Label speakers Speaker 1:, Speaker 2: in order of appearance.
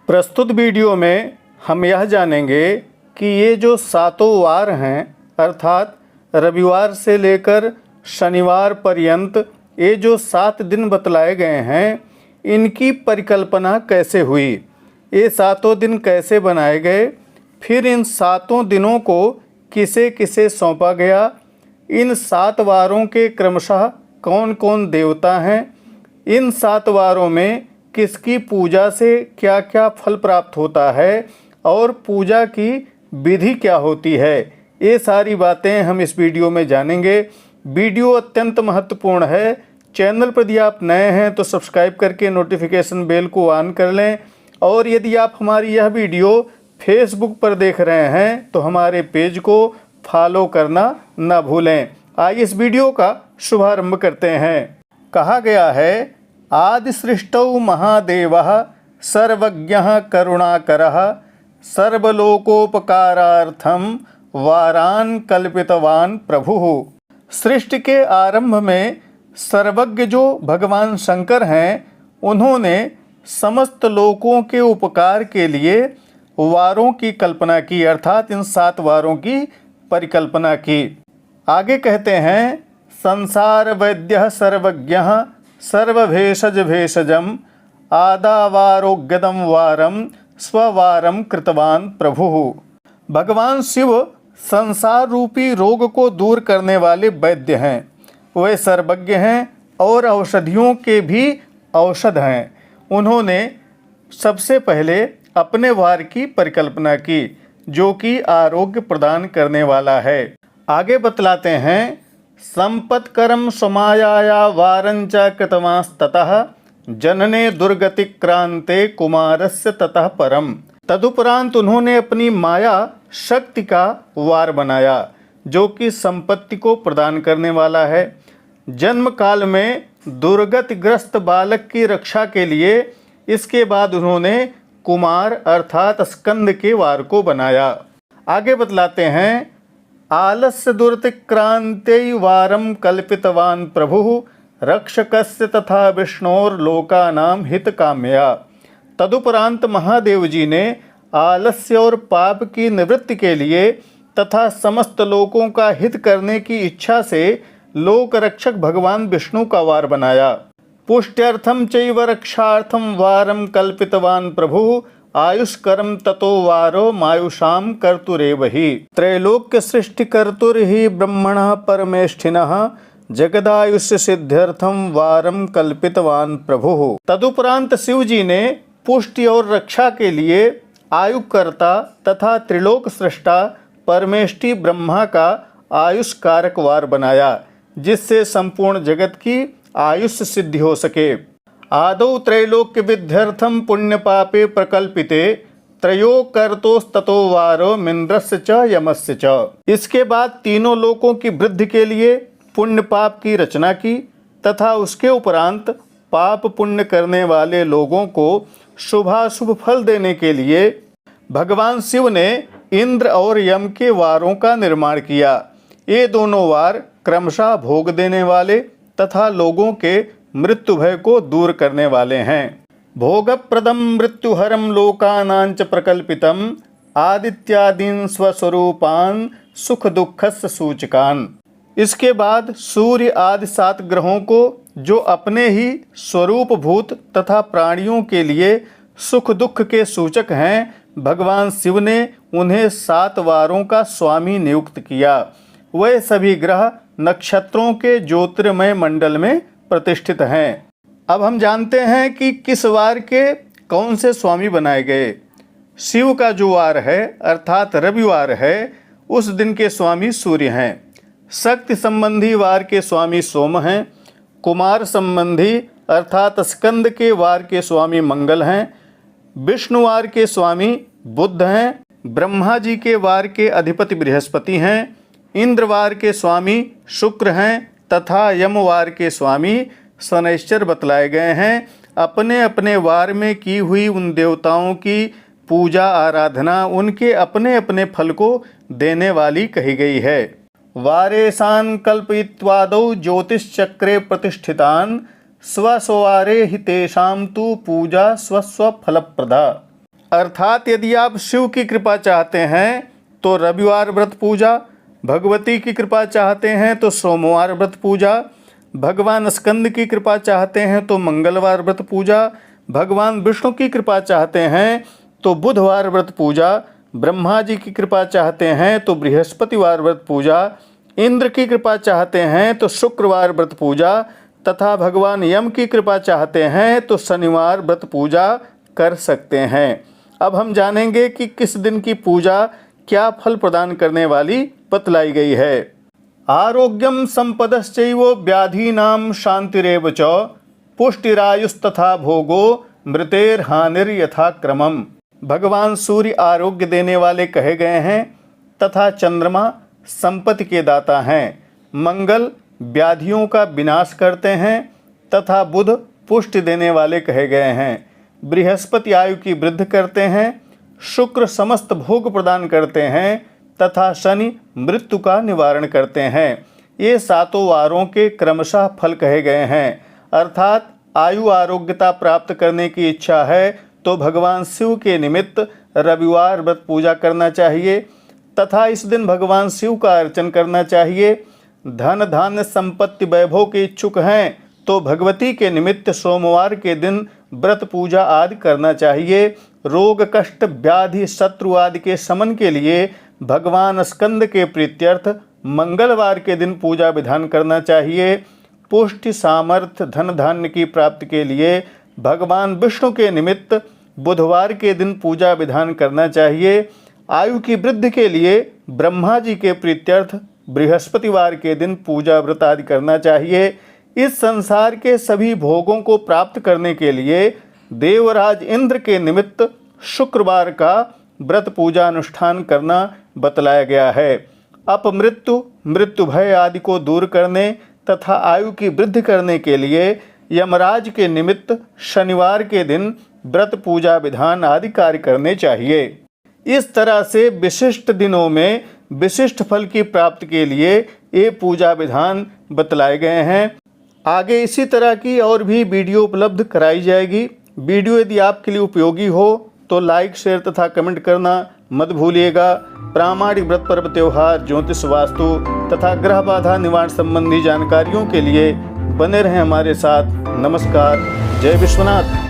Speaker 1: प्रस्तुत वीडियो में हम यह जानेंगे कि ये जो सातों वार हैं अर्थात रविवार से लेकर शनिवार पर्यंत ये जो 7 दिन बतलाए गए हैं इनकी परिकल्पना कैसे हुई, ये सातों दिन कैसे बनाए गए, फिर इन सातों दिनों को किसे किसे सौंपा गया, इन 7 वारों के क्रमशः कौन कौन देवता हैं, इन 7 वारों में किसकी पूजा से क्या क्या फल प्राप्त होता है और पूजा की विधि क्या होती है, ये सारी बातें हम इस वीडियो में जानेंगे। वीडियो अत्यंत महत्वपूर्ण है। चैनल पर यदि आप नए हैं तो सब्सक्राइब करके नोटिफिकेशन बेल को ऑन कर लें और यदि आप हमारी यह वीडियो फेसबुक पर देख रहे हैं तो हमारे पेज को फॉलो करना न भूलें। आइए इस वीडियो का शुभारंभ करते हैं। कहा गया है आदि सृष्टौ महादेवः सर्वज्ञः करुणाकरः सर्वलोकोपकारार्थं वारान् कल्पितवान् प्रभुः। सृष्टि के आरंभ में सर्वज्ञ जो भगवान शंकर हैं उन्होंने समस्त लोकों के उपकार के लिए वारों की कल्पना की अर्थात इन 7 वारों की परिकल्पना की। आगे कहते हैं संसार वैद्यः सर्वज्ञः सर्वभेषज भेषजम आदावारोग्यदम वारम स्ववारम कृतवान प्रभुः। भगवान शिव संसार रूपी रोग को दूर करने वाले वैद्य हैं, वे सर्वज्ञ हैं और औषधियों के भी औषध हैं। उन्होंने सबसे पहले अपने वार की परिकल्पना की जो कि आरोग्य प्रदान करने वाला है। आगे बतलाते हैं संपत्करम समायाया वारंच कृतवांस्ततः जनने दुर्गतिक्रांते कुमारस्य ततः परम। तदुपरांत उन्होंने अपनी माया शक्ति का वार बनाया जो कि संपत्ति को प्रदान करने वाला है। जन्म काल में दुर्गतिग्रस्त बालक की रक्षा के लिए इसके बाद उन्होंने कुमार अर्थात स्कंद के वार को बनाया। आगे बतलाते हैं आलस्य दुर्तिक्रांते वारम कल्पितवान् प्रभुः रक्षकस्य तथा विष्णोर्लोकानां हितकाम्या। तदुपरांत महादेव जी ने आलस्य और पाप की निवृत्ति के लिए तथा समस्त लोकों का हित करने की इच्छा से लोक रक्षक भगवान विष्णु का वार बनाया। पुष्ट्यर्थम चैव रक्षार्थम वारम कल्पितवान् प्रभुः आयुष्करम ततो वारो मायुषाम कर्तुरेव हि। त्रैलोक्य सृष्टि कर्तुर्हि ब्रह्मणः परमेष्ठिनः जगदायुष्य सिद्ध्यर्थम वारम कल्पितवान् प्रभुः। तदुपरांत शिव जी ने पुष्टि और रक्षा के लिए आयुकर्ता तथा त्रिलोक सृष्टा परमेष्ठि ब्रह्मा का आयुष कारक वार बनाया जिससे संपूर्ण जगत की आयुष्य सिद्धि हो सके। आदौ त्रैलोक्य विध्यर्थम पुण्य पापे प्रकल्पिते त्रयो कर्तोस्ततो वारो मिन्द्रस्य च यमस्य च। इसके बाद तीनों लोकों की वृद्धि के लिए पुण्य पाप की रचना की तथा उसके उपरांत पाप पुण्य करने वाले लोगों को शुभाशुभ फल देने के लिए भगवान शिव ने इंद्र और यम के वारों का निर्माण किया। ये दोनों वार क्रमशः भोग देने वाले तथा लोगों के मृत्यु भय को दूर करने वाले हैं। भोगप्रदम मृत्युहरम लोकानांच प्रकल्पितम आदित्यादीन स्वस्वरूपान सुख दुखस्य सूचकान। इसके बाद सूर्य आदि 7 ग्रहों को जो अपने ही स्वरूप भूत तथा प्राणियों के लिए सुख दुख के सूचक हैं भगवान शिव ने उन्हें 7 वारों का स्वामी नियुक्त किया। वे सभी ग्रह नक्षत्रों के ज्योतिर्मय मंडल में प्रतिष्ठित हैं। अब हम जानते हैं कि किस वार के कौन से स्वामी बनाए गए। शिव का जो वार है अर्थात रविवार है उस दिन के स्वामी सूर्य हैं। शक्ति संबंधी वार के स्वामी सोम हैं। कुमार संबंधी अर्थात स्कंद के वार के स्वामी मंगल हैं। विष्णुवार के स्वामी बुध हैं। ब्रह्मा जी के वार के अधिपति बृहस्पति हैं। इंद्रवार के स्वामी शुक्र हैं तथा यमवार के स्वामी शनैश्चर बतलाए गए हैं। अपने अपने वार में की हुई उन देवताओं की पूजा आराधना उनके अपने अपने फल को देने वाली कही गई है। वारेशान कल्पयित्वादौ ज्योतिषचक्रे प्रतिष्ठितान स्वस्वारे हितेषां तु पूजा स्वस्व फलप्रदा। अर्थात यदि आप शिव की कृपा चाहते हैं तो रविवार व्रत पूजा, भगवती की कृपा चाहते हैं तो सोमवार व्रत पूजा, भगवान स्कंद की कृपा चाहते हैं तो मंगलवार व्रत पूजा, भगवान विष्णु की कृपा चाहते हैं तो बुधवार व्रत पूजा, ब्रह्मा जी की कृपा चाहते हैं तो बृहस्पतिवार व्रत पूजा, इंद्र की कृपा चाहते हैं तो शुक्रवार व्रत पूजा तथा भगवान यम की कृपा चाहते हैं तो शनिवार व्रत पूजा कर सकते हैं। अब हम जानेंगे कि किस दिन की पूजा क्या फल प्रदान करने वाली बतलाई गई है। आरोग्यम संपदश्चैव व्याधीनां शांतिरेव च पुष्टिरायुस्तथा भोगो मृतेर्हानिर्यथा क्रमम्। भगवान सूर्य आरोग्य देने वाले कहे गए हैं तथा चंद्रमा संपत्ति के दाता हैं। मंगल व्याधियों का विनाश करते हैं तथा बुध पुष्टि देने वाले कहे गए हैं। बृहस्पति आयु की वृद्धि करते हैं, शुक्र समस्त भोग प्रदान करते हैं तथा शनि मृत्यु का निवारण करते हैं। ये सातों वारों के क्रमशः फल कहे गए हैं। अर्थात आयु आरोग्यता प्राप्त करने की इच्छा है तो भगवान शिव के निमित्त रविवार व्रत पूजा करना चाहिए तथा इस दिन भगवान शिव का अर्चन करना चाहिए। धन धान्य संपत्ति वैभव के इच्छुक हैं तो भगवती के निमित्त सोमवार के दिन व्रत पूजा आदि करना चाहिए। रोग कष्ट व्याधि शत्रु आदि के शमन के लिए भगवान स्कंद के प्रीत्यर्थ मंगलवार के दिन पूजा विधान करना चाहिए। पुष्टि सामर्थ्य धन धान्य की प्राप्ति के लिए भगवान विष्णु के निमित्त बुधवार के दिन पूजा विधान करना चाहिए। आयु की वृद्धि के लिए ब्रह्मा जी के प्रीत्यर्थ बृहस्पतिवार के दिन पूजा व्रत आदि करना चाहिए। इस संसार के सभी भोगों को प्राप्त करने के लिए देवराज इंद्र के निमित्त शुक्रवार का व्रत पूजा अनुष्ठान करना बतलाया गया है। अपमृत्यु मृत्यु भय आदि को दूर करने तथा आयु की वृद्धि करने के लिए यमराज के निमित्त शनिवार के दिन व्रत पूजा विधान आदि कार्य करने चाहिए। इस तरह से विशिष्ट दिनों में विशिष्ट फल की प्राप्ति के लिए ये पूजा विधान बतलाए गए हैं। आगे इसी तरह की और भी वीडियो उपलब्ध कराई जाएगी। वीडियो यदि आपके लिए उपयोगी हो तो लाइक शेयर तथा कमेंट करना मत भूलिएगा। प्रामाणिक व्रत पर्व त्योहार ज्योतिष वास्तु तथा ग्रह बाधा निवारण संबंधी जानकारियों के लिए बने रहें हमारे साथ। नमस्कार। जय विश्वनाथ।